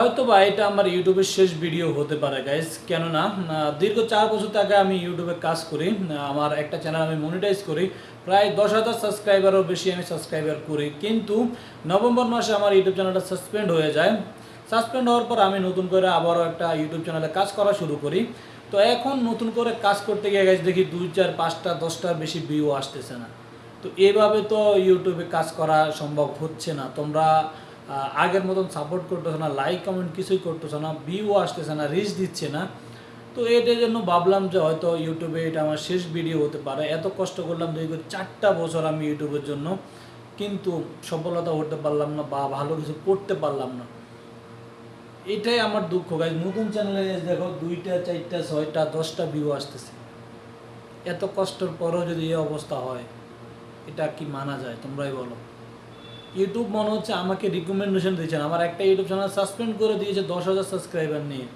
হয়তোবা এটা আমার ইউটিউবের শেষ ভিডিও হতে পারে গাইস, কেননা দীর্ঘ 4 বছর থেকে আমি ইউটিউবে কাজ করি। আমার একটা চ্যানেল আমি মনিটাইজ করি, প্রায় 10,000 সাবস্ক্রাইবারও বেশি আমি সাবস্ক্রাইবার করি। কিন্তু নভেম্বর মাসে আমার ইউটিউব চ্যানেলটা সাসপেন্ড হয়ে যায়। সাসপেন্ড হওয়ার পর আমি নতুন করে আবারও একটা ইউটিউব চ্যানেলে কাজ করা শুরু করি। তো এখন নতুন করে কাজ করতে গিয়ে গাইস দেখি 2, 4, 5টা 10টার বেশি ভিউ আসতেছে না। তো এভাবে তো ইউটিউবে কাজ করা সম্ভব হচ্ছে না। তোমরা আগের মতন সাপোর্ট করতেছে না, লাইক কমেন্ট কিছুই করতেছে না, ভিউ আসতেছে না, রিচ দিচ্ছে না। তো এটার জন্য ভাবলাম যে হয়তো ইউটিউবে এটা আমার শেষ ভিডিও হতে পারে। এত কষ্ট করলাম, দীর্ঘ 4টা বছর আমি ইউটিউবের জন্য, কিন্তু সফলতা করতে পারলাম না বা ভালো কিছু করতে পারলাম না। এটাই আমার দুঃখ গাইজ। নতুন চ্যানেলে দেখো 2টা 4টা 6টা 10টা ভিউ আসতেছে। এত কষ্টের পরও যদি এই অবস্থা হয়, এটা কি মানা যায়? তোমরাই বলো। ইউটিউব মনে হচ্ছে আমাকে রিকমেন্ডেশন দিয়েছেন। আমার একটা ইউটিউব চ্যানেল সাসপেন্ড করে দিয়েছে 10,000 সাবস্ক্রাইবার নিয়ে।